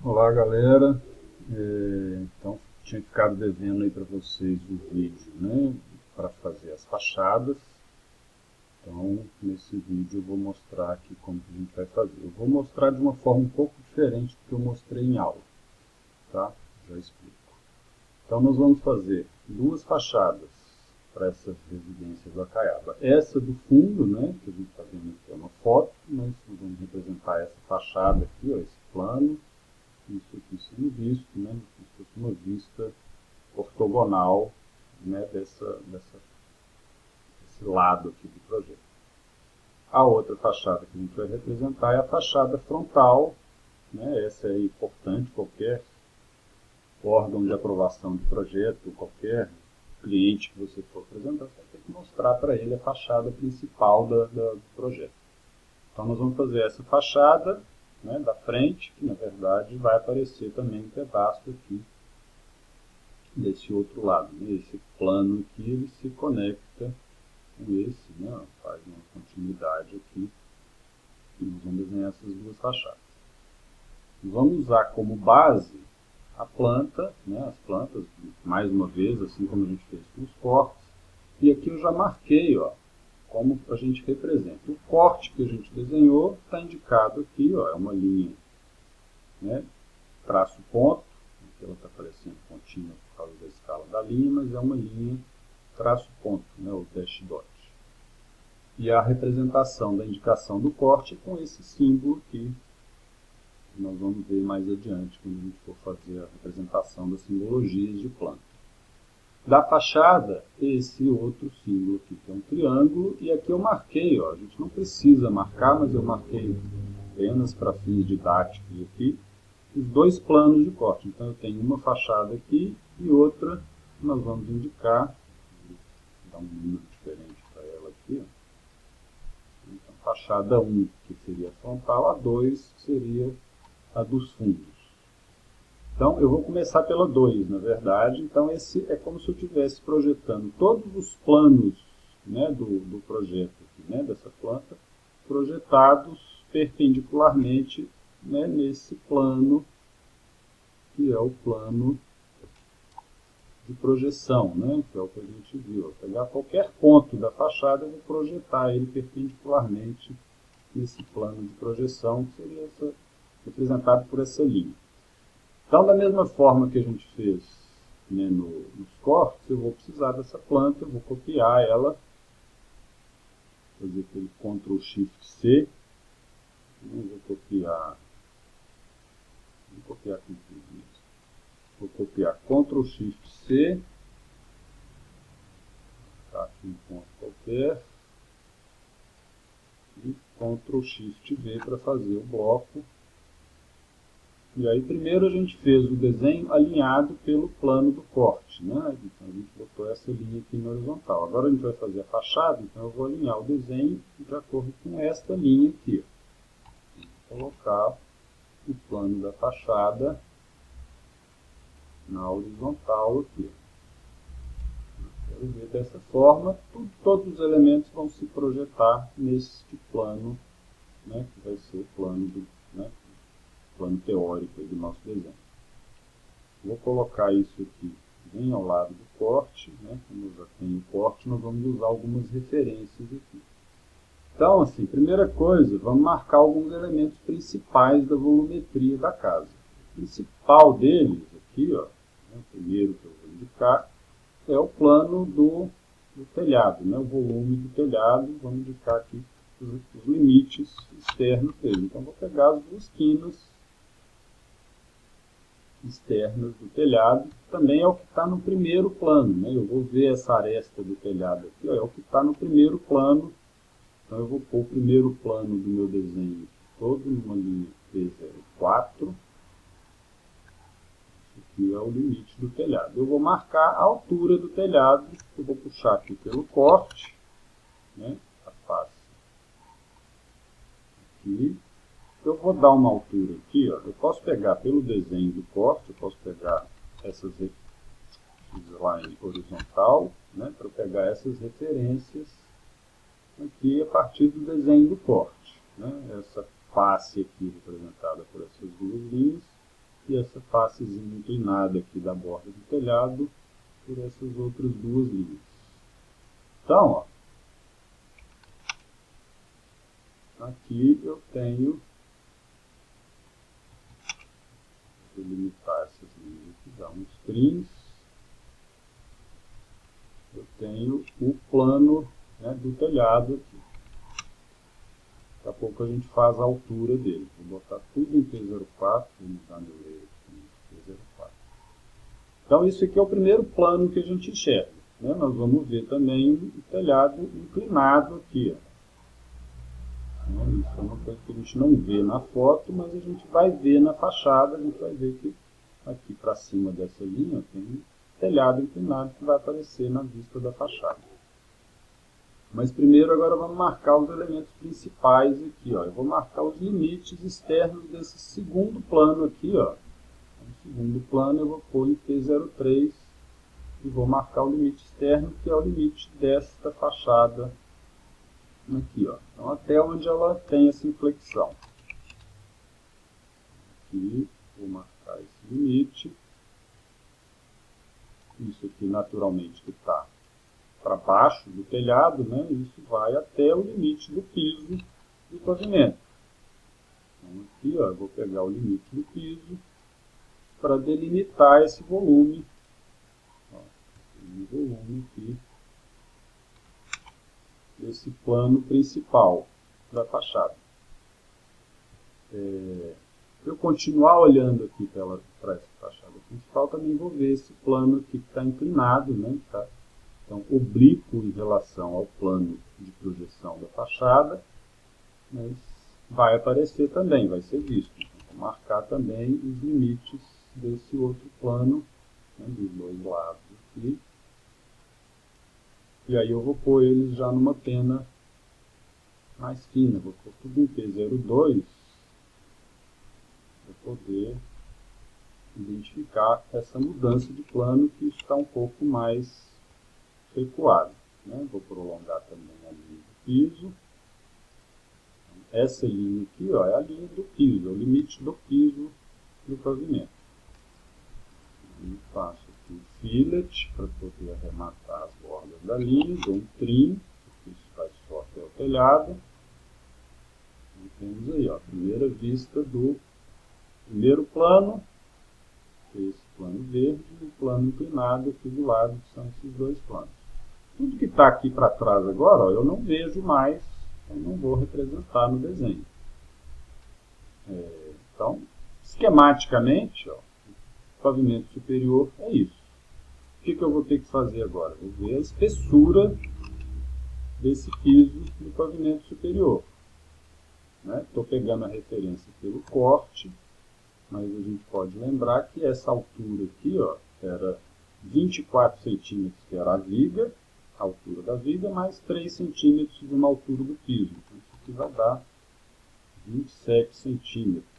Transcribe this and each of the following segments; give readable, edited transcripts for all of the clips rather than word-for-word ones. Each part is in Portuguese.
Olá, galera. Então, tinha ficado devendo aí para vocês o vídeo, né, para fazer as fachadas. Então, nesse vídeo eu vou mostrar aqui como que a gente vai fazer. Eu vou mostrar de uma forma um pouco diferente do que eu mostrei em aula, tá? Já explico. Então, nós vamos fazer duas fachadas para essas residências do Acaiaba. Essa do fundo, né, que a gente está vendo aqui é uma foto, mas nós vamos representar essa fachada aqui, ó, esse plano. Isso aqui sendo visto, né, como se fosse uma vista ortogonal, né, desse lado aqui do projeto. A outra fachada que a gente vai representar é a fachada frontal, né, essa é importante, qualquer órgão de aprovação de projeto, qualquer cliente que você for apresentar, você vai ter que mostrar para ele a fachada principal do projeto. Então nós vamos fazer essa fachada, né, da frente, que na verdade vai aparecer também um pedaço aqui desse outro lado, né? Esse plano aqui ele se conecta com esse, né? Faz uma continuidade aqui e nós vamos desenhar essas duas fachadas. Vamos usar como base a planta, né? As plantas, mais uma vez, assim como a gente fez com os cortes, e aqui eu já marquei, ó, como a gente representa. O corte que a gente desenhou está indicado aqui, ó, é uma linha, né, traço ponto, aqui ela está aparecendo contínua por causa da escala da linha, mas é uma linha traço ponto, né, o dash dot. E a representação da indicação do corte é com esse símbolo aqui, que nós vamos ver mais adiante, quando a gente for fazer a representação das simbologias de planta. Da fachada, esse outro símbolo aqui, que é um triângulo, e aqui eu marquei, ó, a gente não precisa marcar, mas eu marquei apenas para fins didáticos aqui, os dois planos de corte. Então eu tenho uma fachada aqui e outra que nós vamos indicar, vou dar um número diferente para ela aqui, ó. Então, fachada 1, que seria a frontal, a 2, que seria a dos fundos. Então, eu vou começar pela 2, na verdade. Então, esse é como se eu estivesse projetando todos os planos, né, do projeto, aqui, né, dessa planta, projetados perpendicularmente, né, nesse plano, que é o plano de projeção, né, que é o que a gente viu. Vou pegar qualquer ponto da fachada e vou projetar ele perpendicularmente nesse plano de projeção, que seria representado por essa linha. Então, da mesma forma que a gente fez, né, nos cortes, eu vou precisar dessa planta, eu vou copiar ela, fazer aquele Ctrl Shift C, vou copiar aqui, vou copiar Ctrl Shift C, tá aqui um ponto qualquer, e Ctrl Shift V para fazer o bloco. E aí primeiro a gente fez o desenho alinhado pelo plano do corte, né? Então a gente botou essa linha aqui na horizontal. Agora a gente vai fazer a fachada, então eu vou alinhar o desenho de acordo com esta linha aqui. Vou colocar o plano da fachada na horizontal aqui. Quero ver dessa forma, todos os elementos vão se projetar neste plano, né? Que vai ser o plano do, né, plano teórico do nosso desenho. Vou colocar isso aqui bem ao lado do corte, né? Como eu já tenho o corte, nós vamos usar algumas referências aqui. Então, assim, primeira coisa, vamos marcar alguns elementos principais da volumetria da casa. O principal deles aqui, ó, né, o primeiro que eu vou indicar, é o plano do telhado, né, o volume do telhado. Vamos indicar aqui os limites externos dele. Então, vou pegar as duas quinas externas do telhado, também é o que está no primeiro plano, né? Eu vou ver essa aresta do telhado aqui, ó, é o que está no primeiro plano. Então eu vou pôr o primeiro plano do meu desenho todo numa linha P04. Esse aqui é o limite do telhado. Eu vou marcar a altura do telhado, eu vou puxar aqui pelo corte, né? A face aqui. Eu vou dar uma altura aqui, ó. Eu posso pegar pelo desenho do corte, eu posso pegar essas line horizontal, né, para pegar essas referências aqui a partir do desenho do corte, né. Essa face aqui representada por essas duas linhas, e essa facezinha inclinada aqui da borda do telhado por essas outras duas linhas. Então, ó, aqui eu tenho, vou delimitar essas linhas aqui, dar uns trims. Eu tenho o plano, né, do telhado aqui. Daqui a pouco a gente faz a altura dele. Vou botar tudo em P04, vou mudar meu layer aqui em P04. Então isso aqui é o primeiro plano que a gente enxerga, né? Nós vamos ver também o telhado inclinado aqui, ó. Isso é uma coisa que a gente não vê na foto, mas a gente vai ver na fachada. A gente vai ver que aqui para cima dessa linha tem um telhado inclinado que vai aparecer na vista da fachada. Mas primeiro agora vamos marcar os elementos principais aqui, ó. Eu vou marcar os limites externos desse segundo plano aqui, ó. No segundo plano eu vou pôr em P03 e vou marcar o limite externo, que é o limite desta fachada aqui, ó. Então até onde ela tem essa inflexão. Aqui vou marcar esse limite. Isso aqui naturalmente que está para baixo do telhado, né? Isso vai até o limite do piso do pavimento. Então aqui, ó, eu vou pegar o limite do piso para delimitar esse volume. Ó, um volume aqui desse plano principal da fachada. Eu continuar olhando aqui para essa fachada principal, também vou ver esse plano aqui que está inclinado, né? Tá? Então, oblíquo em relação ao plano de projeção da fachada, mas vai aparecer também, vai ser visto. Então, vou marcar também os limites desse outro plano, né, dos dois lados aqui. E aí eu vou pôr eles já numa pena mais fina. Vou pôr tudo em P02 para poder identificar essa mudança de plano, que está um pouco mais recuado, né? Vou prolongar também a linha do piso. Essa linha aqui, ó, é a linha do piso, é o limite do piso do pavimento. E faço aqui o fillet para poder arrematar as bordas da linha, dou um trim, porque isso vai só até o telhado. E temos aí, ó, a primeira vista do primeiro plano, esse plano verde, e o plano inclinado aqui do lado, que são esses dois planos. Tudo que está aqui para trás agora, ó, eu não vejo mais, eu não vou representar no desenho. Então, esquematicamente, ó, o pavimento superior é isso. O que eu vou ter que fazer agora? Vou ver a espessura desse piso do pavimento superior. Estou pegando a referência pelo corte, mas a gente pode lembrar que essa altura aqui, ó, era 24 centímetros, que era a viga, a altura da viga, mais 3 centímetros de uma altura do piso. Então, isso aqui vai dar 27 centímetros.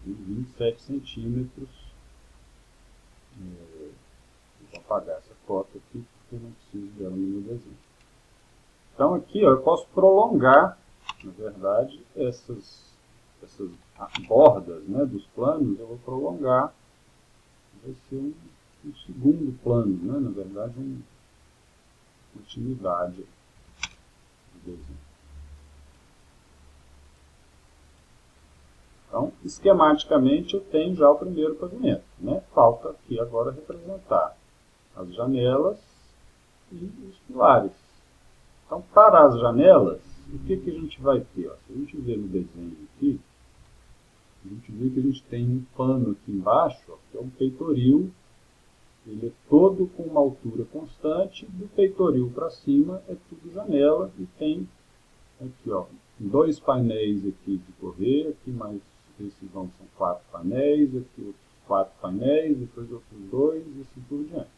27 centímetros. Vou apagar essa foto aqui, porque eu não preciso dela no meu desenho. Então aqui, ó, eu posso prolongar, na verdade, essas bordas, né, dos planos, eu vou prolongar. Vai ser um segundo plano, né? Na verdade, uma continuidade do desenho. Então, esquematicamente, eu tenho já o primeiro pavimento, né? Falta aqui agora representar as janelas e os pilares. Então, para as janelas, o que a gente vai ter? Ó? Se a gente ver no desenho aqui, a gente vê que a gente tem um pano aqui embaixo, ó, que é um peitoril. Ele é todo com uma altura constante. Do peitoril para cima é tudo janela. E tem aqui, ó, 2 painéis aqui de correr. Aqui mais esses são 4 painéis. Aqui outros 4 painéis. Depois outros 2 e assim por diante.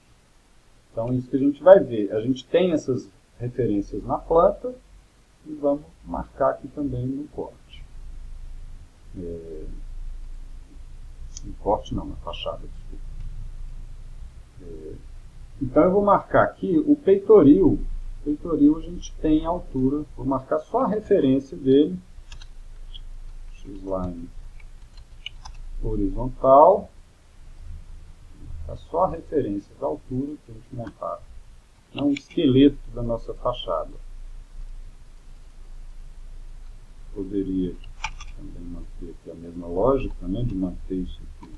Então isso que a gente vai ver. A gente tem essas referências na planta. E vamos marcar aqui também no corte. No corte não, na fachada, desculpa. Então eu vou marcar aqui o peitoril. O peitoril a gente tem a altura, vou marcar só a referência dele, X-line horizontal. É só a referência da altura que a gente montar. É um esqueleto da nossa fachada. Poderia também manter aqui a mesma lógica, né, de manter isso aqui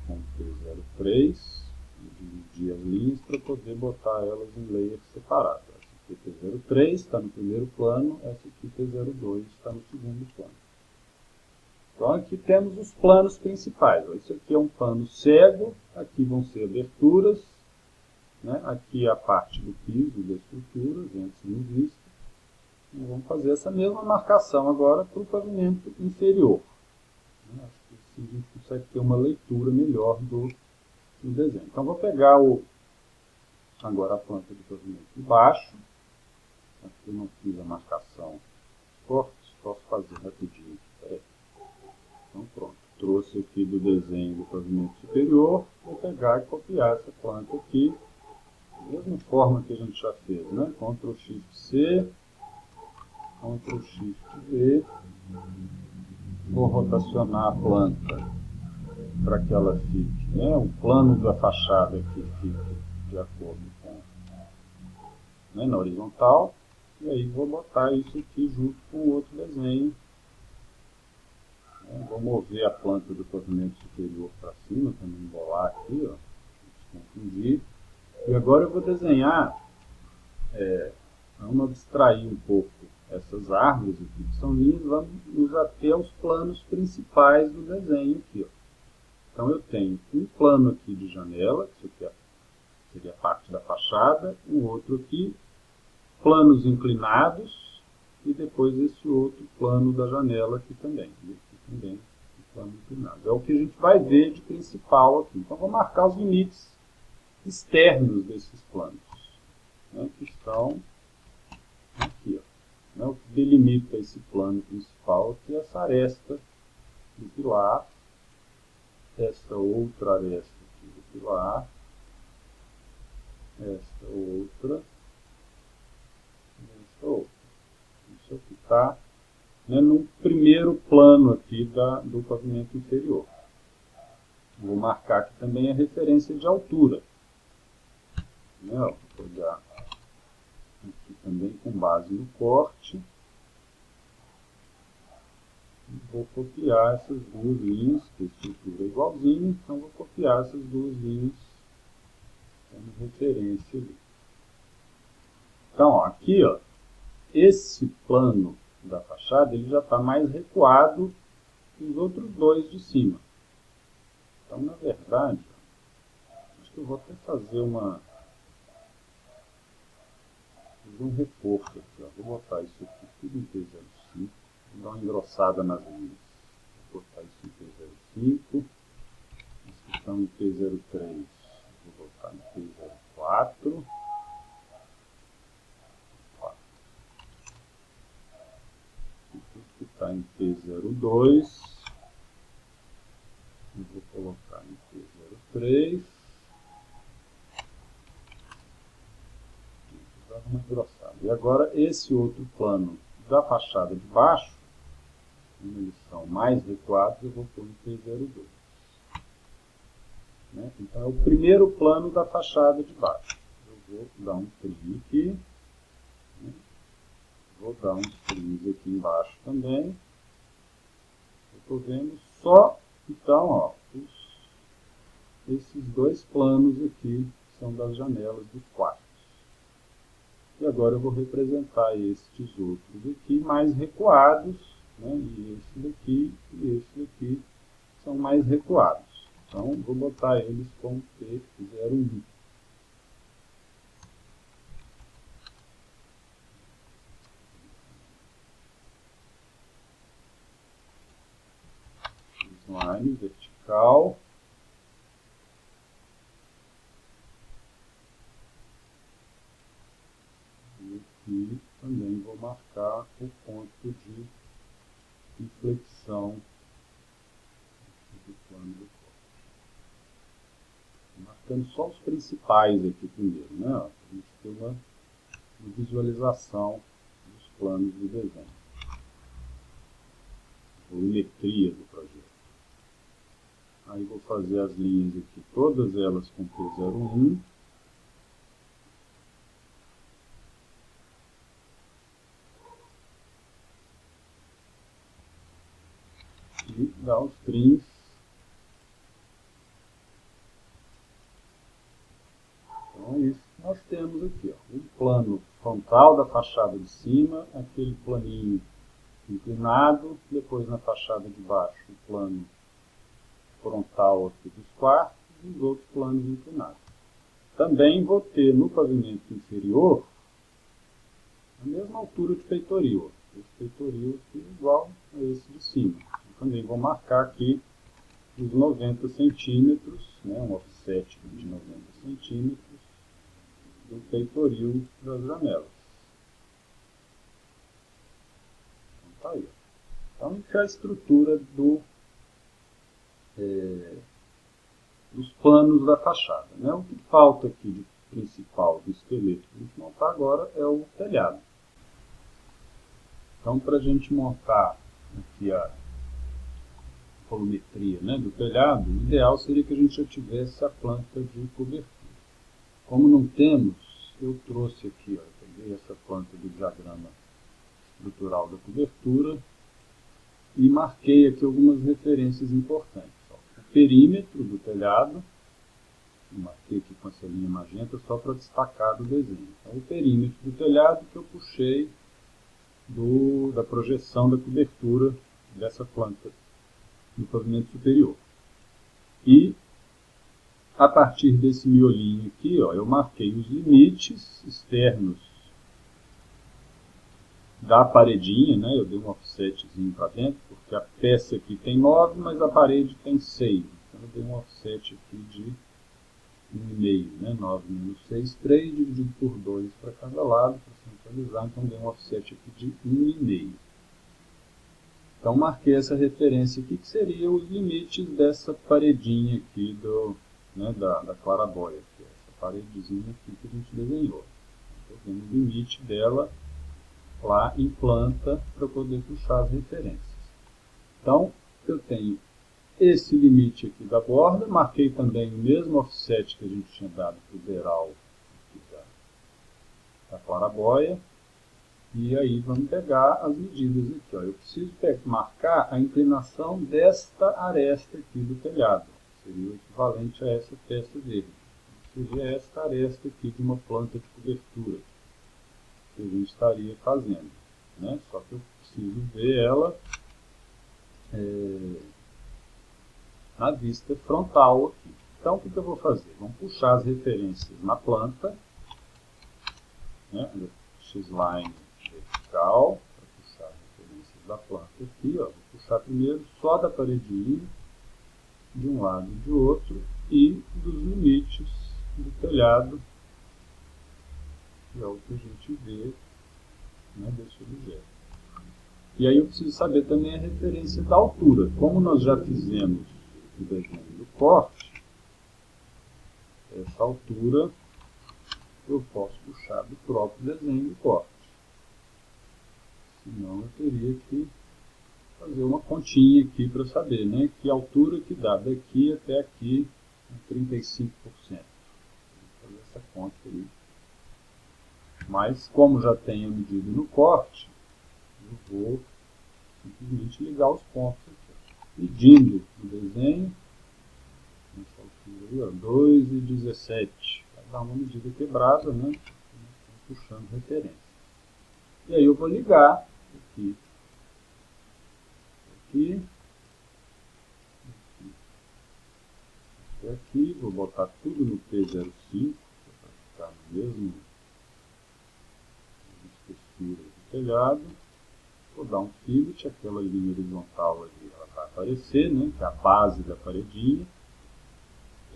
com P03 e dividir as linhas para poder botar elas em layers separados. Essa aqui P03 está no primeiro plano, essa aqui P02 está no segundo plano. Então aqui temos os planos principais. Isso aqui é um plano cego, aqui vão ser aberturas, né? Aqui a parte do piso da estrutura, vem sendo vista. E vamos fazer essa mesma marcação agora para o pavimento inferior. Acho que assim a gente consegue ter uma leitura melhor do desenho. Então vou pegar agora a planta de pavimento de baixo. Aqui eu não fiz a marcação dos cortes, posso fazer rapidinho. Então pronto, trouxe aqui do desenho do pavimento superior, vou pegar e copiar essa planta aqui, da mesma forma que a gente já fez, né? Ctrl Shift C, Ctrl Shift V, vou rotacionar a planta para que ela fique, né? O plano da fachada aqui fique de acordo com, né, na horizontal, e aí vou botar isso aqui junto com o outro desenho. Vou mover a planta do pavimento superior para cima, para não embolar aqui, ó, não se confundir. E agora eu vou desenhar, vamos abstrair um pouco essas árvores aqui, que são linhas, vamos nos ater aos planos principais do desenho aqui, ó. Então eu tenho um plano aqui de janela, que isso aqui seria a parte da fachada, um outro aqui, planos inclinados, e depois esse outro plano da janela aqui também. Também o plano inclinado. É o que a gente vai ver de principal aqui. Então, vou marcar os limites externos desses planos, né, que estão aqui. Ó, né, o que delimita esse plano principal aqui é essa aresta do pilar, essa outra aresta aqui do pilar, esta outra, esta outra. Isso aqui está, né, no primeiro plano aqui do pavimento inferior. Vou marcar aqui também a referência de altura. Né, vou pegar aqui também com base no corte. Vou copiar essas duas linhas, que a estrutura é igualzinha, então vou copiar essas duas linhas como referência ali. Então, ó, aqui, ó, esse plano da fachada ele já está mais recuado que os outros dois de cima. Então, na verdade, acho que eu vou até fazer um reforço aqui. Ó. Vou botar isso aqui tudo em P05, vou dar uma engrossada nas linhas. Vou botar isso em P05, isso que estão em P03, vou botar em P04. Está em P02, eu vou colocar em P03, vou dar uma engrossada. E agora esse outro plano da fachada de baixo, como eles são mais recuados, eu vou pôr em P02. Né? Então é o primeiro plano da fachada de baixo. Eu vou dar um trim aqui. Né? Vou dar uns trims aqui embaixo também. Eu estou vendo só, então, ó, esses dois planos aqui são das janelas dos quartos. E agora eu vou representar estes outros aqui mais recuados, né? E esse daqui e esse daqui são mais recuados. Então, vou botar eles com P01. Line vertical. E aqui também vou marcar o ponto de inflexão do plano do corte. Marcando só os principais aqui primeiro, né? Para a gente ter uma visualização dos planos do desenho. volumetria do projeto. Aí vou fazer as linhas aqui, todas elas com P01. E dar os trims. Então é isso que nós temos aqui, ó. O plano frontal da fachada de cima, aquele planinho inclinado, depois na fachada de baixo o plano frontal aqui dos quartos e os outros planos inclinados. Também vou ter no pavimento inferior a mesma altura de peitoril. Esse peitoril aqui é igual a esse de cima. Também vou marcar aqui os 90 centímetros, né, um offset de 90 centímetros do peitoril das janelas. Então tá aí. Então isso é a estrutura dos planos da fachada, né? O que falta aqui de principal do esqueleto que a gente montar agora é o telhado. Então, para a gente montar aqui a volumetria, né, do telhado, o ideal seria que a gente já tivesse a planta de cobertura. Como não temos, eu trouxe aqui, ó, eu peguei essa planta do diagrama estrutural da cobertura e marquei aqui algumas referências importantes. Ó. O perímetro do telhado, marquei aqui com essa linha magenta só para destacar do desenho. Então, o perímetro do telhado que eu puxei da projeção da cobertura dessa planta no pavimento superior. E a partir desse miolinho aqui, ó, eu marquei os limites externos da paredinha, né? Eu dei um offsetzinho para dentro, porque a peça aqui tem 9, mas a parede tem 6. Então eu dei um offset aqui de 1,5, né? 9 menos 6, 3, dividido por 2 para cada lado, para centralizar, então dei um offset aqui de 1,5. Então marquei essa referência aqui, que seria os limites dessa paredinha aqui da clarabóia, que é essa paredezinha aqui que a gente desenhou. Estou vendo o limite dela lá em planta para poder puxar as referências. Então, eu tenho esse limite aqui da borda, marquei também o mesmo offset que a gente tinha dado para o beiral da clarabóia. E aí vamos pegar as medidas aqui. Ó. Eu preciso marcar a inclinação desta aresta aqui do telhado. Seria o equivalente a essa peça verde. Seria esta aresta aqui de uma planta de cobertura que a gente estaria fazendo. Né? Só que eu preciso ver ela na vista frontal aqui. Então o que eu vou fazer? Vamos puxar as referências na planta. Né? X-line vertical, para puxar as referências da planta aqui, ó. Vou puxar primeiro só da paredinha, de um lado e de outro, e dos limites do telhado, que é o que a gente vê, né, desse objeto. E aí eu preciso saber também a referência da altura. Como nós já fizemos o desenho do corte, essa altura eu posso puxar do próprio desenho do corte. Senão eu teria que fazer uma continha aqui para saber, né, que altura que dá daqui até aqui, 35%. Vou fazer essa conta aí. Mas como já tenho a medida no corte, eu vou simplesmente ligar os pontos aqui. Medindo o desenho, nessa altura aí, 2,17. Vai dar uma medida quebrada, né? Puxando referência. E aí eu vou ligar aqui, aqui, vou botar tudo no P05, para ficar no mesmo espessura do telhado. Vou dar um fillet, aquela linha horizontal ali, ela vai aparecer, né, que é a base da paredinha.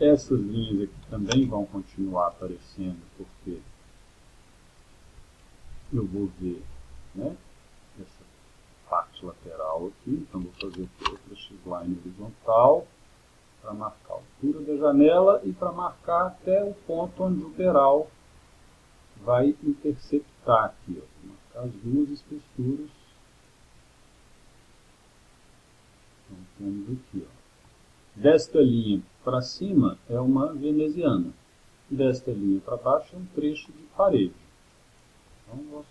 Essas linhas aqui também vão continuar aparecendo, porque eu vou ver, né, essa parte lateral aqui. Então vou fazer aqui outra X-line horizontal para marcar a altura da janela e para marcar até o ponto onde o beiral vai interceptar aqui. Ó. Vou marcar as duas espessuras Vamos aqui, ó. Desta linha para cima é uma veneziana. Desta linha para baixo é um trecho de parede. Então, nós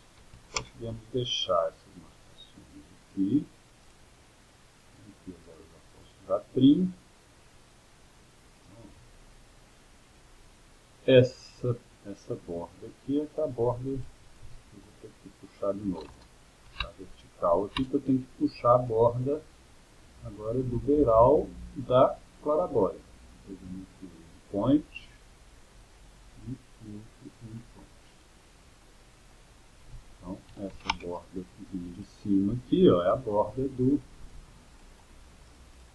podemos deixar essas marcações aqui. Aqui agora eu já posso dar trim. Essa borda aqui é a borda, eu vou ter que puxar de novo. A vertical aqui que eu tenho que puxar a borda agora do beiral da claraboia. Pegando aqui um point e outro point. Então, essa borda de cima aqui, ó, é a borda do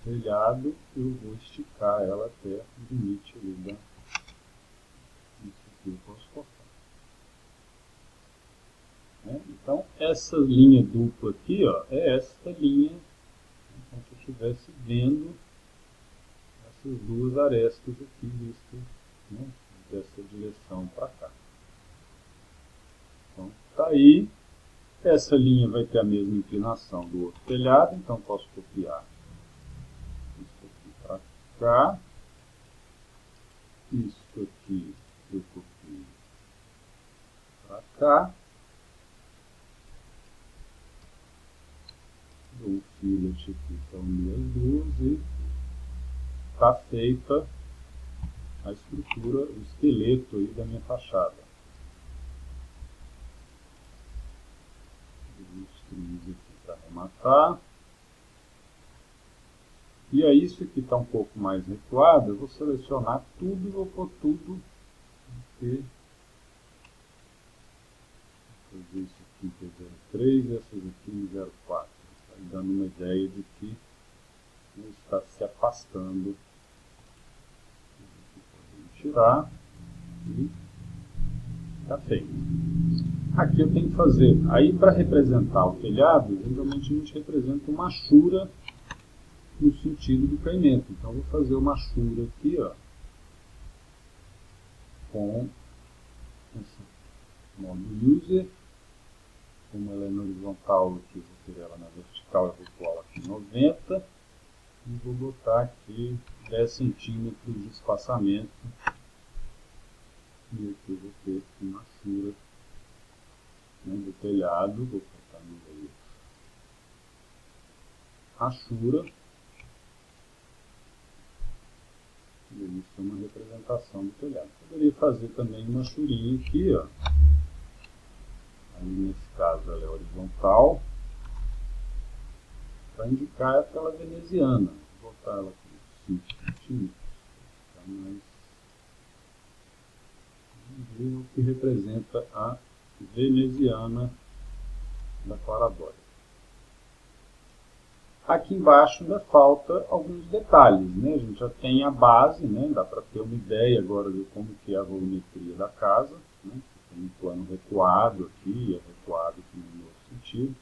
telhado. Eu vou esticar ela até o limite ali da... Isso aqui eu posso cortar. Então, essa linha dupla aqui, ó, é esta linha, como se eu estivesse vendo essas duas arestas aqui vistas, né, dessa direção para cá. Então, tá aí. Essa linha vai ter a mesma inclinação do outro telhado, então posso copiar isso aqui para cá. Isso aqui eu copio para cá. Dou um fillet aqui para unir as duas e está feita a estrutura, o esqueleto aí da minha fachada. Os trios aqui para arrematar. E aí, isso aqui está um pouco mais recuado, eu vou selecionar tudo e vou pôr tudo aqui. Vou fazer isso aqui que é 03 e essas aqui em 04. Está dando uma ideia de que está se afastando. Tirar e está feito. Aqui eu tenho que fazer, aí para representar o telhado, geralmente a gente representa uma achura no sentido do caimento. Então eu vou fazer uma achura aqui, ó, com esse modo user. Como ela é na horizontal, aqui eu vou ter ela na vertical, eu vou pôr ela aqui 90 e vou botar aqui 10 centímetros de espaçamento. E aqui eu vou ter uma achura, né, do telhado, vou botar no meio achura. E isso é uma representação do telhado. Poderia fazer também uma achurinha aqui, ó. Aí nesse caso ela é horizontal, para indicar aquela veneziana. Vou botar ela aqui 5 centímetros, para mais o que representa a veneziana da claraboia. Aqui embaixo ainda falta alguns detalhes, né? A gente já tem a base, né? Dá para ter uma ideia agora de como que é a volumetria da casa, né? Tem um plano recuado aqui, é recuado aqui no outro sentido.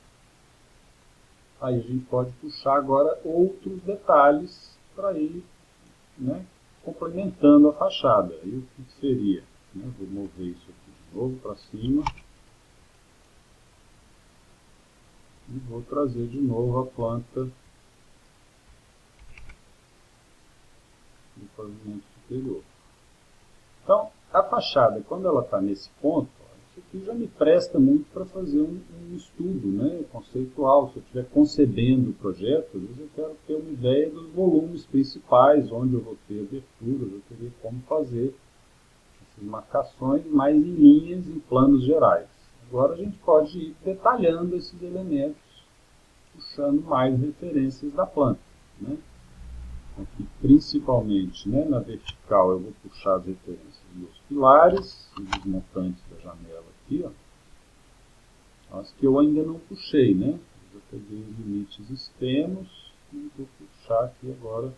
Aí a gente pode puxar agora outros detalhes para ir, né, complementando a fachada. Aí o que seria? Né? Vou mover isso aqui de novo para cima. E vou trazer de novo a planta do pavimento superior. Então, a fachada, quando ela está nesse ponto, ó, isso aqui já me presta muito para fazer um estudo, né, conceitual. Se eu estiver concebendo o projeto, às vezes eu quero ter uma ideia dos volumes principais, onde eu vou ter aberturas, eu teria como fazer essas marcações mais em linhas, em planos gerais. Agora a gente pode ir detalhando esses elementos, puxando mais referências da planta, né? Aqui, principalmente, né, na vertical, eu vou puxar as referências dos pilares e dos montantes da janela aqui, ó. As que eu ainda não puxei, né? Eu já peguei os limites extremos e vou puxar aqui agora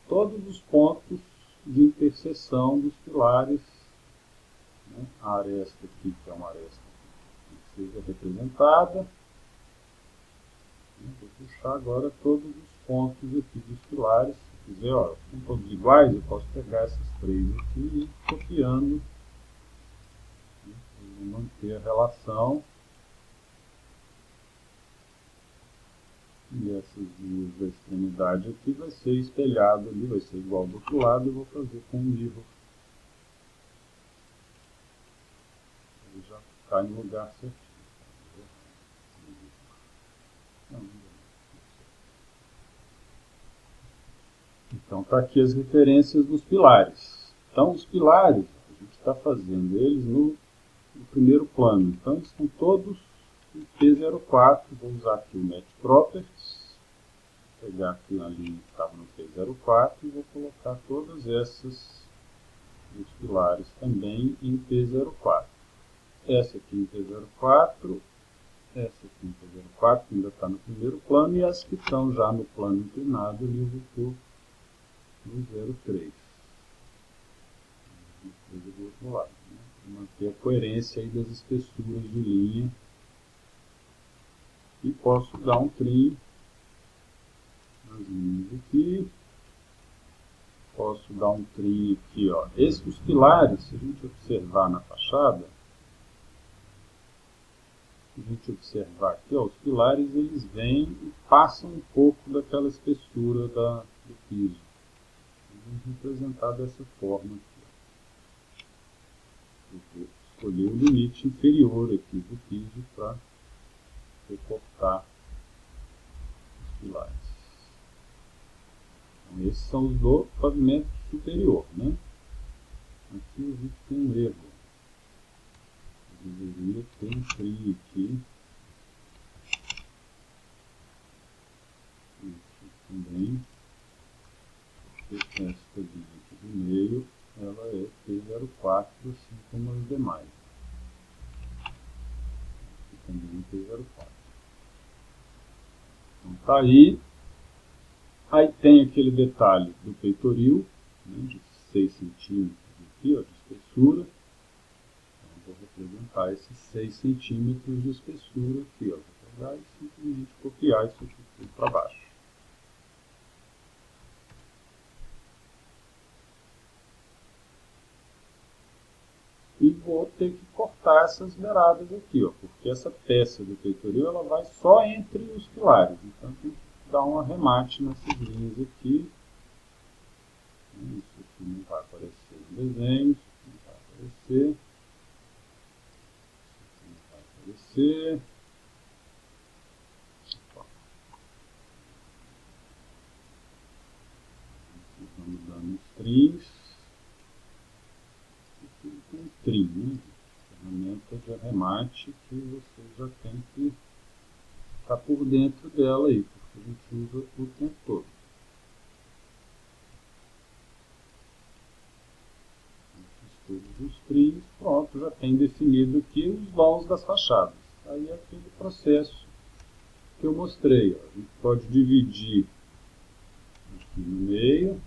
todos os pontos de interseção dos pilares, né? A aresta aqui, que é uma aresta que seja representada. Vou puxar agora todos os pontos aqui dos pilares. Se quiser, ó, são todos iguais, eu posso pegar essas três aqui e ir copiando. Eu vou manter a relação. E essas duas da extremidade aqui vai ser espelhado ali, vai ser igual do outro lado, eu vou fazer com o mirror. Ele já cai no lugar certinho. Então está aqui as referências dos pilares. Então os pilares, a gente está fazendo eles no primeiro plano. Então eles estão todos em P04. Vou usar aqui o Match Properties. Pegar aqui a linha que estava no P04 e vou colocar todas essas dos pilares também em P04. Essa aqui em P04, essa aqui em P04, que ainda está no primeiro plano, e as que estão já no plano inclinado ali eu vou pôr no 03. Do outro lado, né? Manter a coerência aí das espessuras de linha. E posso dar um trim nas linhas aqui. Posso dar um trim aqui, ó. Os pilares, se a gente observar na fachada, os pilares eles vêm e passam um pouco daquela espessura do piso. Vamos representar dessa forma aqui. Eu vou escolher o limite inferior aqui do piso para recortar os pilares. Então, esses são os do pavimento superior, né? Aqui eu vi que tem um erro. Eu deveria ter um trim aqui. Isso também. Porque esta linha aqui do meio, ela é P04, assim como as demais. Aqui também é P04. Então tá aí. Aí tem aquele detalhe do peitoril, né, de 6 centímetros aqui, ó, de espessura. Então vou representar esses 6 centímetros de espessura aqui, ó. Vou pegar e simplesmente copiar isso aqui tudo para baixo. E vou ter que cortar essas beiradas aqui, ó, porque essa peça do peitoril ela vai só entre os pilares. Então tem que dar um arremate nessas linhas aqui. Isso aqui não vai aparecer no desenho, não vai aparecer. Isso aqui não vai aparecer. Vamos dando uns trims. Aqui tem um trim, né? Ferramenta de arremate que você já tem que estar por dentro dela aí, porque a gente usa o tempo todo. Todos os trims, pronto, já tem definido aqui os vãos das fachadas. Aí é aquele processo que eu mostrei. Ó. A gente pode dividir aqui no meio.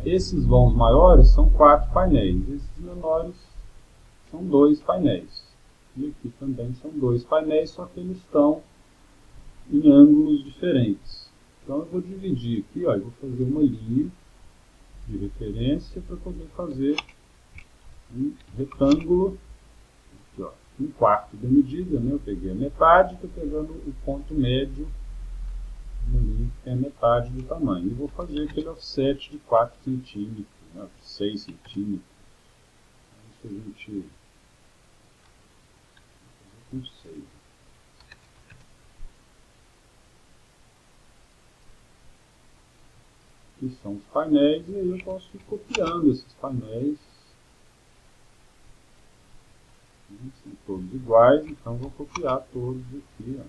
Esses vãos maiores são 4 painéis, esses menores são 2 painéis. E aqui também são 2 painéis, só que eles estão em ângulos diferentes. Então eu vou dividir aqui, ó, eu vou fazer uma linha de referência para poder fazer um retângulo, aqui, ó, 1/4 da medida, né? Eu peguei a metade, estou pegando o ponto médio, uma linha que tem a metade do tamanho. E vou fazer aquele offset de 4 centímetros, né? 6 centímetros. Isso a gente com 6. Aqui são os painéis, e aí eu posso ir copiando esses painéis. São todos iguais, então vou copiar todos aqui, ó.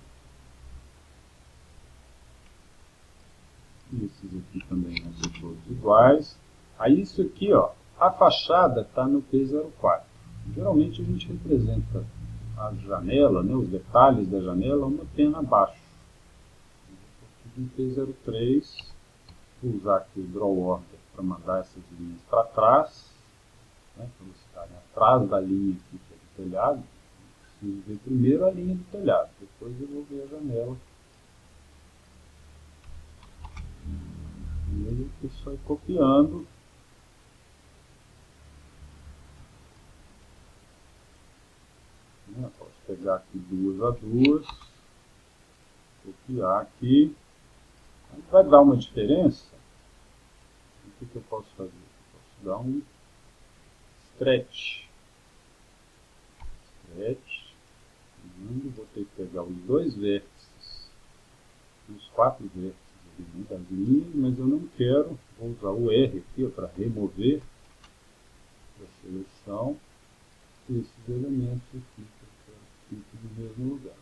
Esses aqui também vão ser todos iguais. Aí isso aqui, ó, a fachada está no P04. Geralmente a gente representa a janela, né, os detalhes da janela, uma pena abaixo. Em P03, vou usar aqui o Draw Order para mandar essas linhas para trás, né, para elas ficarem atrás da linha aqui que é do telhado. Eu preciso ver primeiro a linha do telhado, depois eu vou ver a janela. E aí eu só ir copiando. Posso pegar aqui 2 a 2, copiar aqui. Vai dar uma diferença. O que eu posso fazer? Posso dar um stretch. Vou ter que pegar os dois vértices, os 4 vértices ali, das linhas, mas eu não quero. Vou usar o R aqui para remover da seleção esses elementos aqui, que eu quero que fiquem no mesmo lugar.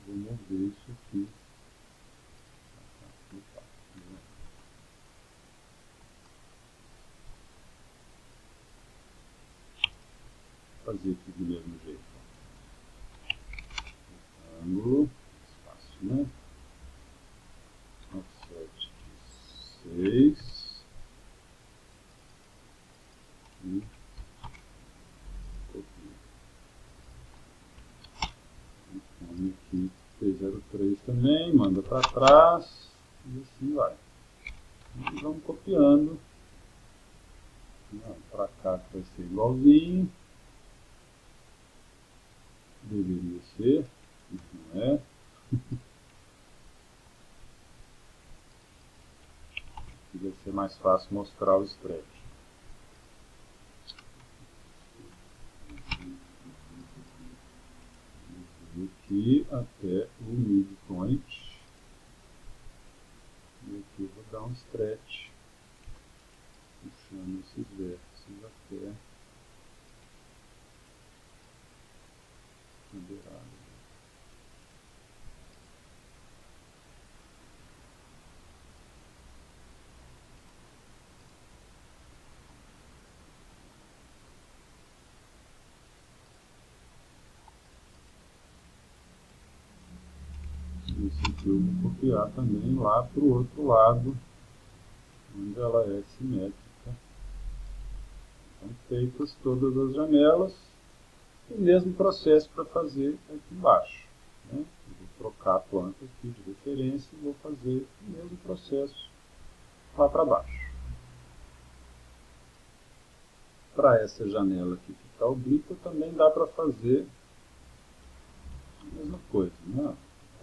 Vou mover isso aqui. Fazer aqui do mesmo jeito. Ângulo, fácil, né? Offset de 6 e copia. Põe aqui P03 também, manda para trás e assim vai. E vamos copiando. Para cá vai ser igualzinho. Deveria ser, mas não é. Aqui vai ser mais fácil mostrar o stretch. Aqui até o midpoint. E aqui eu vou dar um stretch, puxando esses vértices até a beirada. Esse aqui eu vou copiar também lá para o outro lado, onde ela é simétrica. Então, feitas todas as janelas, o mesmo processo para fazer aqui embaixo, né? Vou trocar a planta aqui de referência e vou fazer o mesmo processo lá para baixo. Para essa janela aqui que está oblíqua, também dá para fazer a mesma coisa, né?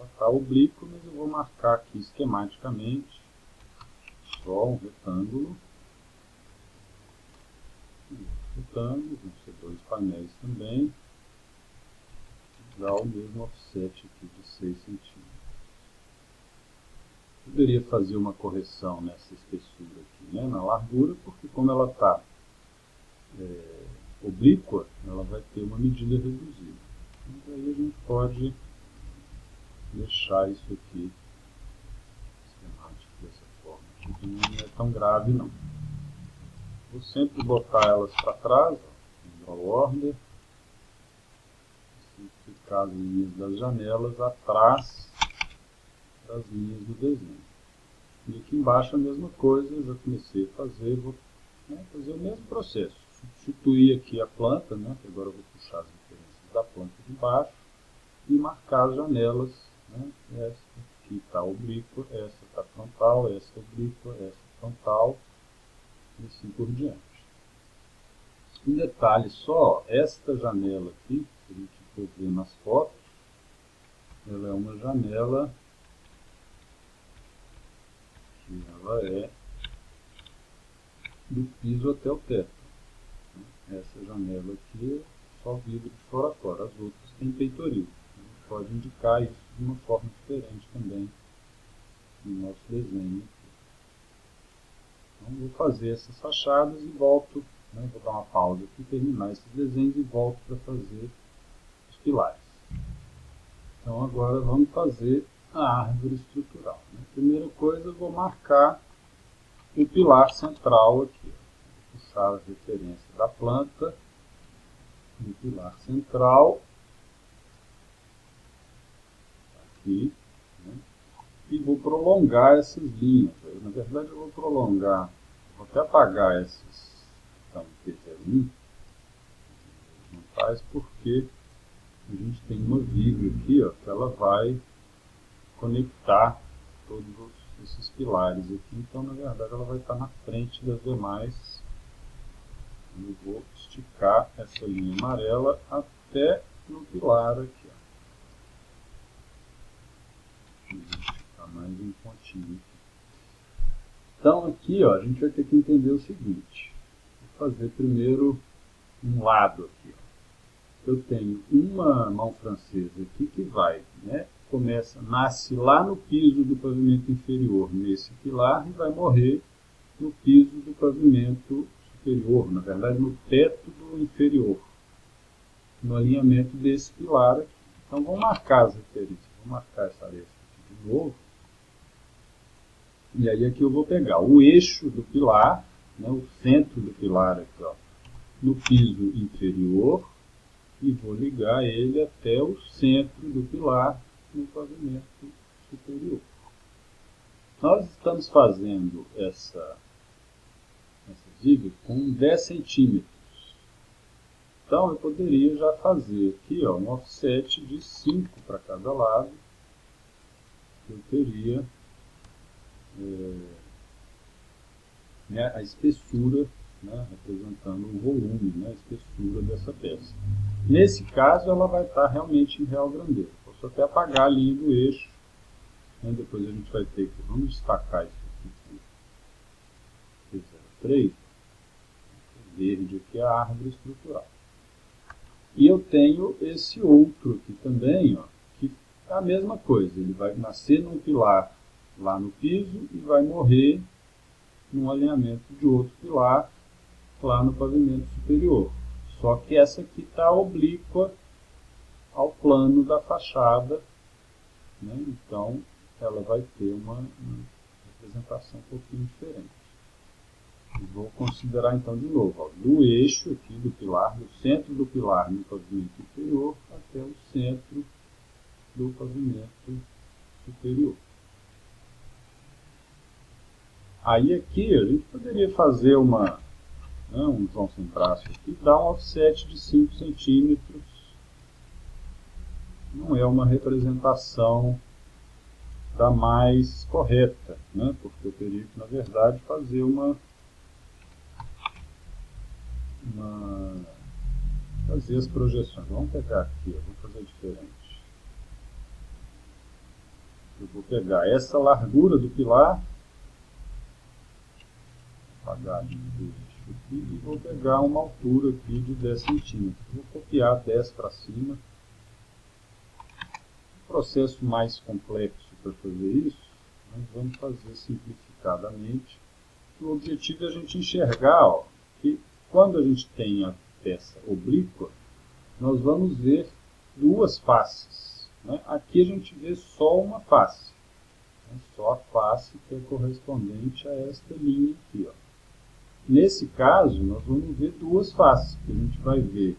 Está oblíquo, mas eu vou marcar aqui esquematicamente só um retângulo. Vão ser 2 painéis também. Dá o mesmo offset aqui de 6 centímetros. Poderia fazer uma correção nessa espessura aqui, né, na largura, porque como ela está oblíqua, ela vai ter uma medida reduzida. Mas aí a gente pode deixar isso aqui esquemático dessa forma, que não é tão grave não. Vou sempre botar elas para trás, ó, no order, assim ficar as linhas das janelas atrás das linhas do desenho. E aqui embaixo a mesma coisa, eu já comecei a fazer, vou fazer o mesmo processo. Substituir aqui a planta, né, que agora eu vou puxar as referências da planta de baixo, e marcar as janelas, né, essa aqui está oblíqua, essa está frontal, essa oblíqua, essa frontal, e assim por diante. Um detalhe só, esta janela aqui, se a gente for ver nas fotos, ela é uma janela que ela é do piso até o teto. Essa janela aqui é só vidro de fora a fora, as outras têm peitoril. A gente pode indicar isso de uma forma diferente também no nosso desenho. Então, vou fazer essas fachadas e volto, né, vou dar uma pausa aqui, terminar esses desenhos e volto para fazer os pilares. Então agora vamos fazer a árvore estrutural, né? Primeira coisa, eu vou marcar o pilar central aqui. Vou puxar a referência da planta no pilar central, aqui, né? E vou prolongar essas linhas. Na verdade eu vou prolongar, vou até apagar esses então, P01, não faz porque a gente tem uma viga aqui, ó, que ela vai conectar todos esses pilares aqui, então na verdade ela vai estar na frente das demais Eu vou esticar essa linha amarela até no pilar aqui. Ó. Vou esticar mais um pontinho aqui. Então aqui, ó, a gente vai ter que entender o seguinte. Vou fazer primeiro um lado aqui. Ó. Eu tenho uma mão francesa aqui que vai, né, nasce lá no piso do pavimento inferior, nesse pilar, e vai morrer no piso do pavimento superior, na verdade no teto do inferior, no alinhamento desse pilar aqui. Então vamos marcar as referências, vou marcar essa aresta aqui de novo, e aí aqui eu vou pegar o eixo do pilar, né, o centro do pilar aqui, ó, no piso inferior, e vou ligar ele até o centro do pilar no pavimento superior. Nós estamos fazendo essa viga com 10 centímetros. Então eu poderia já fazer aqui, ó, um offset de 5 para cada lado. Eu teria a espessura, né, representando o volume, né, a espessura dessa peça. Nesse caso, ela vai estar realmente em real grandeza. Posso até apagar a linha do eixo, né, depois a gente vai ter que... Vamos destacar isso aqui. 3. Verde aqui é a árvore estrutural. E eu tenho esse outro aqui também, ó, que é a mesma coisa. Ele vai nascer num pilar lá no piso e vai morrer num alinhamento de outro pilar lá no pavimento superior. Só que essa aqui está oblíqua ao plano da fachada, né? Então ela vai ter uma representação um pouquinho diferente. E vou considerar então de novo, ó, do eixo aqui do pilar, do centro do pilar no pavimento inferior até o centro do pavimento superior. Aí aqui a gente poderia fazer um João sem braço aqui, dar um offset de 5 centímetros. Não é uma representação da mais correta, né? Porque eu teria que, na verdade, fazer fazer as projeções. Vamos pegar aqui, eu vou fazer diferente. Eu vou pegar essa largura do pilar, apagar a linha do eixo aqui, e vou pegar uma altura aqui de 10 centímetros. Vou copiar 10 para cima. Um processo mais complexo para fazer isso, nós vamos fazer simplificadamente. O objetivo é a gente enxergar, ó, que quando a gente tem a peça oblíqua, nós vamos ver duas faces, né? Aqui a gente vê só uma face, né? Só a face que é correspondente a esta linha aqui, ó. Nesse caso, nós vamos ver duas faces, que a gente vai ver,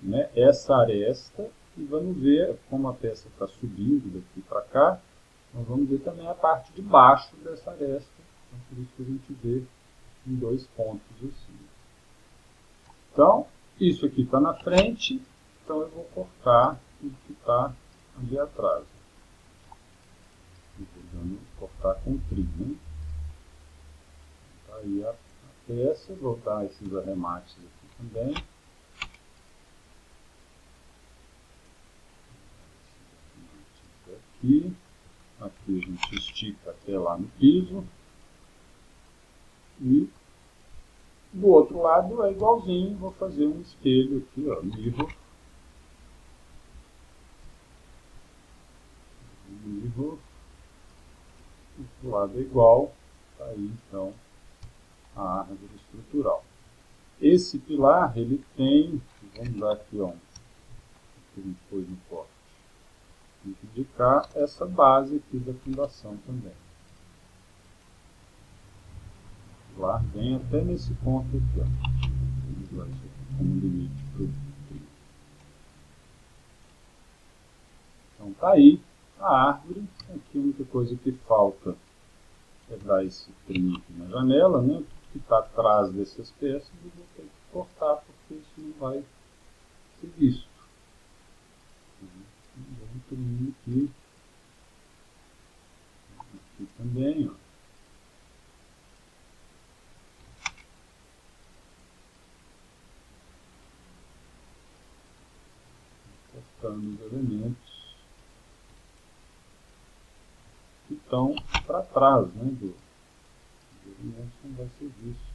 né, essa aresta, e vamos ver como a peça está subindo daqui para cá, nós vamos ver também a parte de baixo dessa aresta, então por isso que a gente vê em dois pontos assim. Então, isso aqui está na frente, então eu vou cortar o que está ali atrás. Eu vou cortar com trim, né? Tá aí a peça, vou dar esses arremates aqui também. Aqui a gente estica até lá no piso. E do outro lado é igualzinho, vou fazer um espelho aqui, ó, mirror. Mirror. Do outro lado é igual, tá aí então a árvore estrutural. Esse pilar, ele tem, vamos dar aqui, ó, que a gente pôs no corte. Tem que indicar essa base aqui da fundação também. O pilar vem até nesse ponto aqui, ó. Vamos usar isso aqui como limite para o trilho. Então tá aí a árvore. Aqui a única coisa que falta é dar esse trim aqui na janela, né? Que está atrás dessas peças, eu vou ter que cortar porque isso não vai ser visto. Um trim aqui. Aqui também, ó. mostrando os elementos que estão para trás, né, dos elementos que não vai ser visto.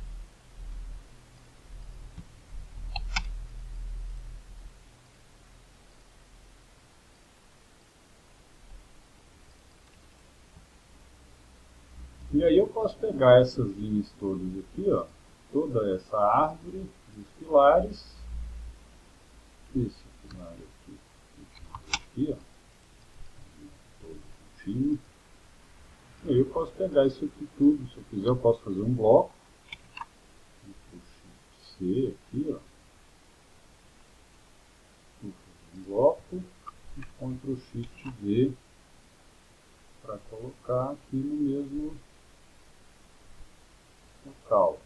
E aí eu posso pegar essas linhas todas aqui, ó, toda essa árvore dos pilares, esse pilar aqui, ó, todo fino. E aí eu posso pegar isso aqui tudo, se eu quiser eu posso fazer um bloco, C aqui, ó, vou fazer um bloco e Ctrl Shift V para colocar aqui no mesmo local.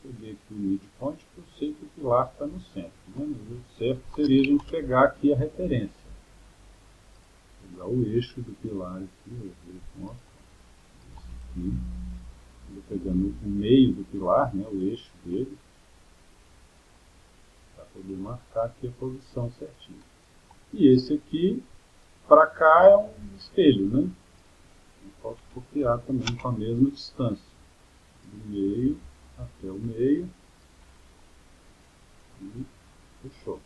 Eu peguei aqui o midpoint, porque eu sei que o pilar está no centro. Né? O certo seria a gente pegar aqui a referência. Pegar o eixo do pilar aqui, estou pegando o meio do pilar, né, o eixo dele, para poder marcar aqui a posição certinha. E esse aqui, para cá, é um espelho, né? Eu posso copiar também com a mesma distância. Do meio até o meio. E fechou.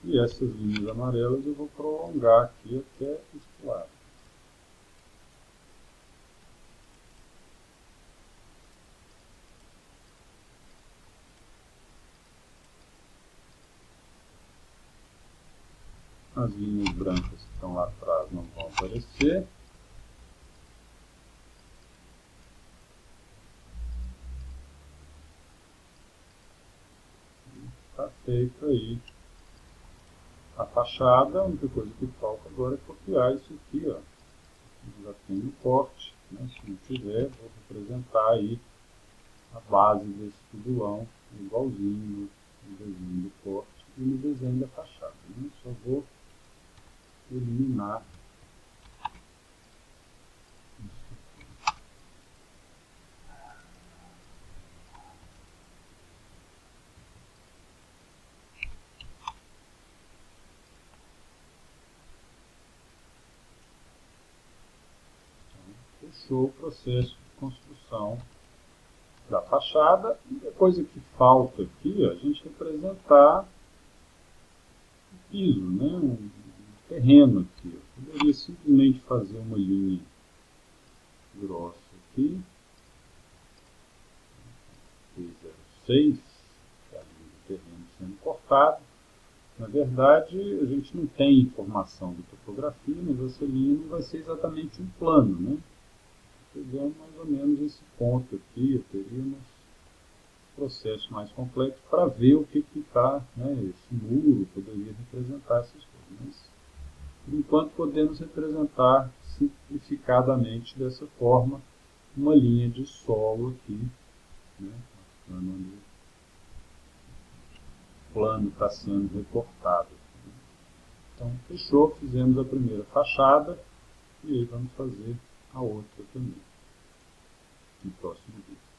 E essas linhas amarelas eu vou prolongar aqui até este lado. As linhas brancas que estão lá atrás não vão aparecer. Está feito aí a fachada. A única coisa que falta agora é copiar isso aqui, ó. Já tem no corte, né? Se não tiver, vou representar aí a base desse tubulão igualzinho no desenho do corte e no desenho da fachada, né? Só vou eliminar isso aqui. Então, fechou o processo de construção da fachada. E depois o que falta aqui, ó, a gente representar o piso, né? Um terreno aqui. Eu poderia simplesmente fazer uma linha grossa aqui, P06, que é a linha do terreno sendo cortado. Na verdade, a gente não tem informação de topografia, mas essa linha não vai ser exatamente um plano, né? Pegando mais ou menos esse ponto aqui, eu teria um processo mais complexo para ver o que está, né? Esse muro poderia representar essas coisas. Mas, por enquanto, podemos representar simplificadamente dessa forma uma linha de solo aqui, né? Mostrando onde o plano está sendo recortado. Então, fechou, fizemos a primeira fachada e aí vamos fazer a outra também no próximo vídeo.